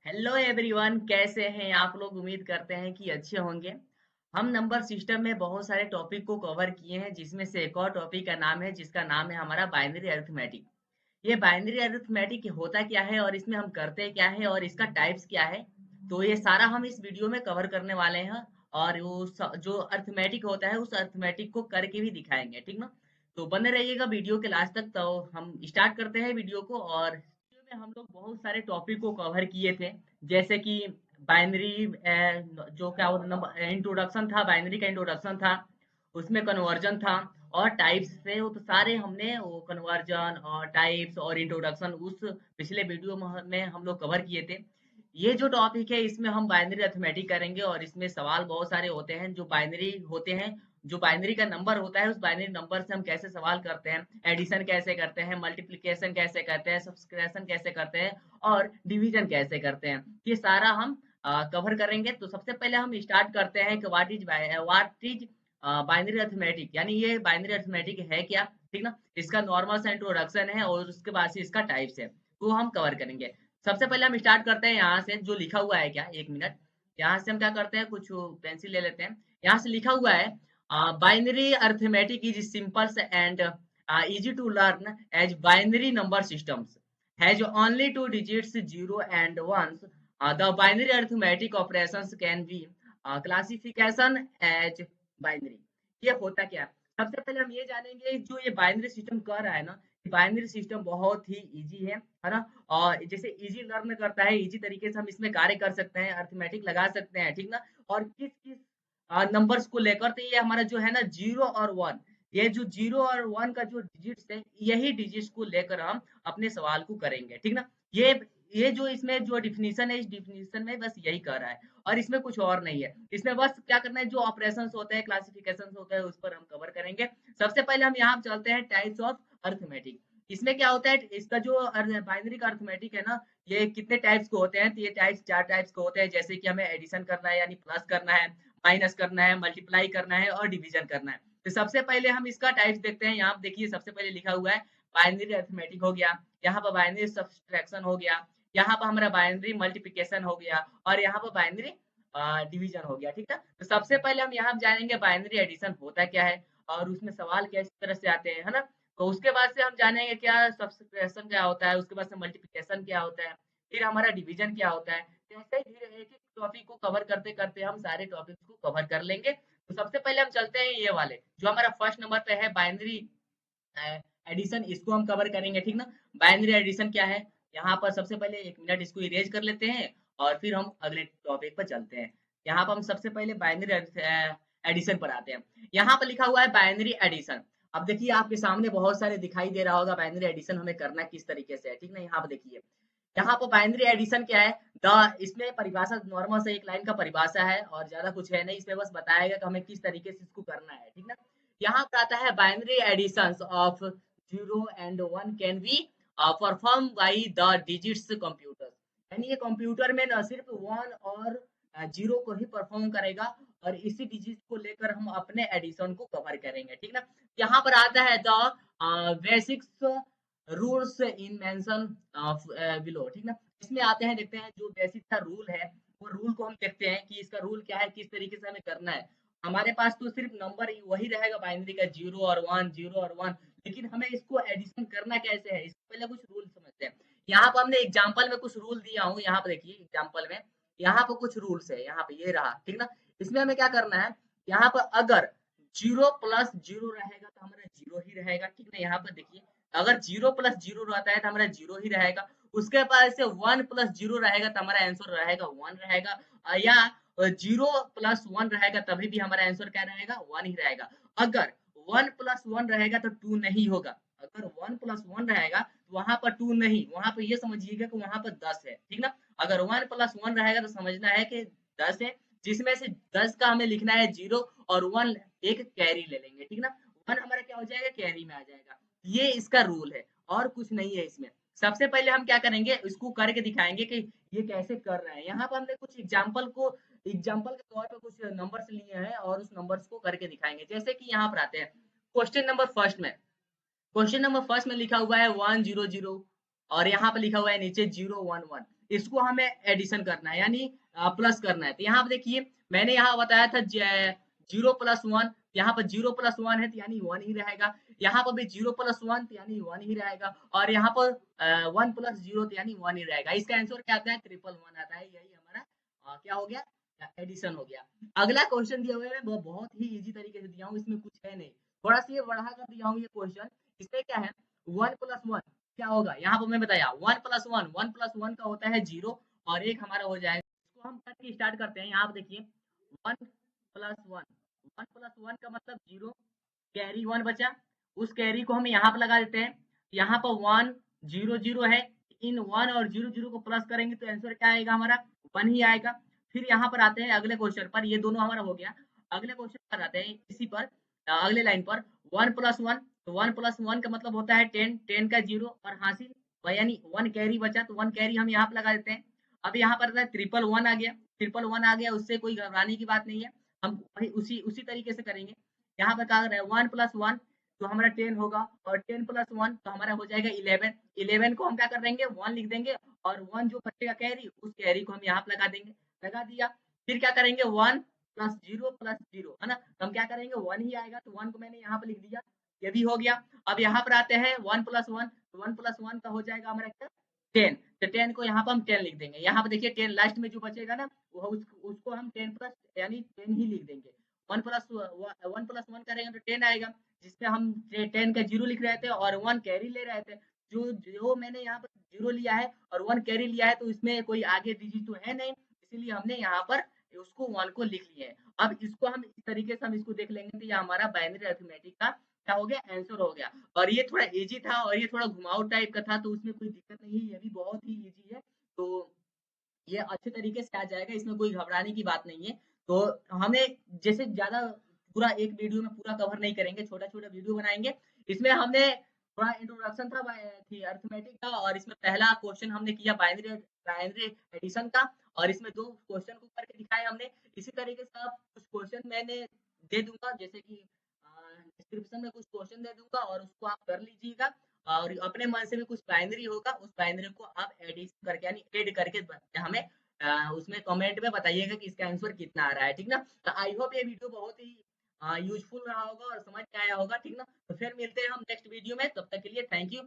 Hello everyone, कैसे हैं आप लोग। उम्मीद करते हैं कि अच्छे होंगे। हम नंबर सिस्टम में बहुत सारे टॉपिक को कवर किए हैं, जिसमें से एक और टॉपिक का नाम है जिसका नाम है हमारा बाइनरी अरिथमेटिक। ये बाइनरी अरिथमेटिक होता क्या है और इसमें हम करते क्या है और इसका टाइप्स क्या है, तो ये सारा हम इस वीडियो में कवर करने वाले हैं। और जो अरिथमेटिक होता है उस अरिथमेटिक को करके भी दिखाएंगे, ठीक ना। तो बने रहिएगा वीडियो के लास्ट तक। तो हम स्टार्ट करते हैं वीडियो को। और वीडियो में हम लोग बहुत सारे टॉपिक को कवर किए थे, जैसे कि बाइनरी, जो क्या नंबर इंट्रोडक्शन था, बाइनरी का इंट्रोडक्शन था, उसमें कन्वर्जन था और टाइप्स थे। वो तो सारे हमने वो कन्वर्जन और टाइप्स और इंट्रोडक्शन उस पिछले वीडियो में हम लोग कवर किए थे। ये जो टॉपिक है इसमें हम बाइनरी अरिथमेटिक करेंगे और इसमें सवाल बहुत सारे होते हैं जो बाइनरी होते हैं। जो बाइनरी का नंबर होता है उस बाइनरी नंबर से हम कैसे सवाल करते हैं, एडिशन कैसे करते हैं, मल्टीप्लिकेशन कैसे करते हैं, सब्सट्रैक्शन कैसे करते हैं और डिवीजन कैसे करते हैं, ये सारा हम कवर करेंगे। तो सबसे पहले हम स्टार्ट करते हैं कि व्हाट इज बाइनरी अरिथमेटिक, यानी ये बाइनरी अरिथमेटिक है क्या, ठीक ना। इसका नॉर्मल सा इंट्रोडक्शन है और उसके बाद से इसका टाइप्स है, वो हम कवर करेंगे। सबसे पहले हम स्टार्ट करते हैं यहाँ से, जो लिखा हुआ है, क्या एक मिनट। यहाँ से हम क्या करते हैं, कुछ पेंसिल ले लेते हैं। यहाँ से लिखा हुआ है binary arithmetic is simple and easy to learn as binary number systems has only two digits, 0 and 1s. The binary arithmetic operations can be classification as binary. ये होता क्या है? सबसे पहले हम ये जानेंगे, जो ये बाइनरी सिस्टम कर रहा है ना, बाइनरी सिस्टम बहुत ही इजी है ना। और जैसे इजी लर्न करता है, इजी तरीके से हम इसमें कार्य कर सकते हैं, अरिथमेटिक लगा सकते हैं, ठीक ना। और किस किस नंबर्स को लेकर, तो ये हमारा जो है ना 0 और 1, ये जो 0 और 1 का जो डिजिट्स है, यही डिजिट्स को लेकर हम अपने सवाल को करेंगे, ठीक ना। ये जो इसमें जो डिफिनीशन है, इस डिफिनीशन में बस यही कर रहा है और इसमें कुछ और नहीं है। इसमें बस क्या करना है, जो ऑपरेशंस होते हैं, क्लासिफिकेशंस होते हैं, उस पर हम कवर करेंगे। सबसे पहले हम यहाँ चलते हैं टाइप्स ऑफ अरिथमेटिक। इसमें क्या होता है, इसका जो बाइनरी का अरिथमेटिक है ना, ये कितने टाइप्स के होते हैं, तो ये टाइप्स 4 टाइप्स के होते हैं। जैसे कि हमें एडिशन करना है यानी प्लस करना है, माइनस करना है, मल्टीप्लाई करना है और डिवीजन करना है। तो सबसे पहले हम इसका टाइप्स देखते हैं। यहाँ पे देखिए सबसे पहले लिखा हुआ है बाइनरी अरिथमेटिक हो गया, यहाँ पर बाइनरी सब्सट्रैक्शन हो गया, यहाँ पर हमारा बाइनरी मल्टीप्लिकेशन हो गया और यहाँ पर बाइनरी डिवीजन हो गया, ठीक है। तो सबसे पहले हम यहाँ जानेंगे बाइनरी एडिशन होता क्या है और उसमें सवाल किस तरह से आते हैं, है ना। तो उसके बाद से हम जानेंगे क्या सब्सट्रैक्शन क्या होता है, उसके बाद से मल्टीप्लिकेशन क्या होता है, फिर हमारा डिवीजन क्या होता है। तो ऐसे ही धीरे एक एक टॉपिक को कवर करते करते हम सारे टॉपिक्स को कवर कर लेंगे। तो सबसे पहले हम चलते हैं ये वाले, जो हमारा फर्स्ट नंबर पे है बाइनरी एडिशन, इसको हम कवर करेंगे, ठीक ना। बाइनरी एडिशन क्या है, यहाँ पर सबसे पहले एक मिनट इसको इरेज कर लेते हैं और फिर हम अगले टॉपिक पर चलते हैं। यहाँ पर हम सबसे पहले बाइनरी एडिशन पर आते हैं। यहाँ पर लिखा हुआ है बाइनरी एडिशन। अब देखिए आपके सामने बहुत सारे दिखाई दे रहा होगा बाइनरी एडिशन हमें करना किस तरीके से है, ठीक ना। यहाँ पर देखिए, यहाँ पर बाइनरी एडिशन क्या है, द इसमें परिभाषा नॉर्मल से एक लाइन का परिभाषा है और ज्यादा कुछ है नहीं, इसमें बस बताएगा कि हमें किस तरीके से इसको करना है, ठीक ना। यहाँ पर आता है binary additions of 0 and 1 can be perform by the digits computer, यानी ये कंप्यूटर में न सिर्फ 1 और 0 को ही परफॉर्म करेगा और इसी डिजिट को लेकर हम अपने एडिशन को कवर करेंगे, ठीक ना। यहाँ पर आता है the basics rules in mention of below, ठीक ना। इसमें आते हैं, देखते हैं जो बेसिक सा रूल है, वो रूल को हम देखते हैं कि इसका रूल क्या है, किस तरीके से हमें करना है। हमारे पास तो सिर्फ नंबर वही रहेगा बाइनरी का 0 और 1, 0 और 1, लेकिन हमें इसको एडिशन करना कैसे है, इसको पहले कुछ रूल समझते हैं। यहाँ पर हमने एग्जाम्पल में कुछ रूल दिया हूँ, यहाँ पर देखिए एग्जाम्पल में, यहाँ पर कुछ रूल्स है, यहाँ पे ये रहा, ठीक ना। इसमें हमें क्या करना है, यहाँ पर अगर 0 + 0 रहेगा तो हमारा 0 ही रहेगा, ठीक ना। यहाँ पर देखिए, अगर 0 + 0 रहता है तो हमारा 0 ही रहेगा। उसके बाद से 1 + 0 रहेगा तो हमारा आंसर रहेगा 1 रहेगा। या 0 + 1 रहेगा तभी भी हमारा आंसर क्या रहेगा, 1 ही रहेगा। अगर 1 + 1 रहेगा तो 2 नहीं होगा। अगर 1 + 1 रहेगा तो वहां पर 2 नहीं, वहां पर ये समझिएगा कि वहां पर 10 है, ठीक ना। अगर 1 + 1 रहेगा तो समझना है कि 10 है, जिसमें से 10 का हमें लिखना है 0 और 1 एक कैरी ले लेंगे, ठीक ना। 1 हमारा क्या हो जाएगा, कैरी में आ जाएगा। ये इसका रूल है और कुछ नहीं है इसमें। सबसे पहले हम क्या करेंगे, इसको करके दिखाएंगे कि ये कैसे कर रहे हैं। यहाँ पर हमने कुछ एग्जाम्पल के तौर पर कुछ नंबर्स लिए हैं और उस नंबर्स को करके दिखाएंगे। जैसे कि यहाँ पर आते हैं क्वेश्चन नंबर फर्स्ट में। क्वेश्चन नंबर फर्स्ट में लिखा हुआ है 1 0 0 और यहाँ पे लिखा हुआ है नीचे 0 1 1। इसको हमें एडिशन करना है, यानी प्लस करना है। तो यहाँ पे देखिए मैंने यहाँ बताया था 0+1, यहाँ पर 0+1 है तो यानी 1 ही रहेगा, यहाँ पर भी 0+1 तो यानी 1 ही रहेगा, और यहाँ पर 1+0 तो यानी 1 ही रहेगा। इसका आंसर क्या आता है? 111 आता है। यही हमारा क्या हो गया? एडिशन हो गया। अगला क्वेश्चन दिया हुआ है, वो बहुत ही इजी तरीके से दिया हूँ, इसमें कुछ है नहीं, थोड़ा सा ये बढ़ा कर दिया हूँ ये क्वेश्चन। इसमें क्या है? 1+1 क्या होगा? यहाँ पर मैं बताया 1+1, 1+1 का होता है 0, और एक हमारा हो जाएगा। इसको हम करके स्टार्ट करते हैं। यहाँ पर देखिए 1+1, 1+1 का मतलब 0, कैरी 1 बचा, उस कैरी को हम यहाँ पर लगा देते हैं। यहाँ पर 1 0 0 है, इन 1 और 0 0 को प्लस करेंगे तो आंसर क्या आएगा हमारा? 1 ही आएगा। फिर यहाँ पर आते हैं अगले क्वेश्चन पर, ये दोनों हमारा हो गया। अगले क्वेश्चन पर आते हैं, इसी पर अगले लाइन पर 1+1, तो 1+1 का मतलब होता है 10, 10 का 0 और हासिल, यानी 1 कैरी बचा, तो 1 कैरी हम यहाँ पे लगा देते हैं। अब यहाँ पर ट्रिपल वन आ गया, ट्रिपल वन आ गया, उससे कोई घबराने की बात नहीं है, हम वही उसी उसी तरीके से करेंगे। यहाँ पर क्या कर रहे हैं? 1+1 तो हमारा 10 होगा, और 10+1 तो हमारा हो जाएगा 11। 11 को हम क्या कर देंगे? 1 लिख देंगे, और 1 जो बचेगा कैरी, उस कैरी को हम यहाँ पे लगा देंगे, लगा दिया। फिर क्या करेंगे? 1+0+0 है ना, तो हम क्या करेंगे? 1 ही आएगा, तो 1 को मैंने यहाँ पे लिख दिया, ये भी हो गया। अब यहाँ पर आते हैं 1+1, तो 1+1 का हो जाएगा हमारा क्या? 10, तो 10 को यहाँ पर हम 10 लिख देंगे। यहाँ पे देखिए 10 लास्ट में जो बचेगा ना, वो उसको हम 10 प्लस यानी 10 ही लिख देंगे। 1+1 करेंगे तो 10 आएगा, जिसमें हम 10 का 0 लिख रहे थे और 1 कैरी ले रहे थे। जो जो मैंने यहाँ पर 0 लिया है और 1 कैरी लिया है, तो इसमें कोई आगे डिजिट तो है नहीं, इसीलिए हमने यहाँ पर उसको 1 को लिख लिए है। अब इसको हम इस तरीके से हम इसको देख लेंगे, तो ये हमारा बाइनरी अरिथमेटिक का क्या हो गया? आंसर हो गया। और ये थोड़ा इजी था, और ये थोड़ा घुमाऊ टाइप का था, तो उसमें कोई दिक्कत नहीं है, ये भी बहुत ही इजी है। तो ये अच्छे तरीके से आ जाएगा, इसमें कोई घबराने की बात नहीं है। तो हमें जैसे ज़्यादा पूरा एक वीडियो में पूरा कवर नहीं करेंगे, छोटा-छोटा वीडियो बनाएँगे। इसमें हमने थोड़ा इंट्रोडक्शन था थी अरिथमेटिक का, और इसमें पहला क्वेश्चन हमने किया बाइनरी बाइनरी एडिशन का, और इसमें 2 क्वेश्चन को करके दिखाए हमने। इसी तरीके से आप कुछ क्वेश्चन मैंने दे दूँगा, जैसे कि डिस्क्रिप्शन में कुछ क्वेश्चन दे दूँगा, और उसको आप कर लीजिएगा, और अपने मन से भी कुछ बाइनरी होगा, उस बाइनरी को आप एडिशन करके यानी ऐड करके हमें उसमें कमेंट में बताइएगा कि इसका आंसर कितना आ रहा है, ठीक ना? तो आई होप ये वीडियो बहुत ही यूज़फुल रहा होगा और समझ में आया होगा, ठीक ना? तो फिर मिलते हैं हम नेक्स्ट वीडियो में, तब तक के लिए थैंक यू।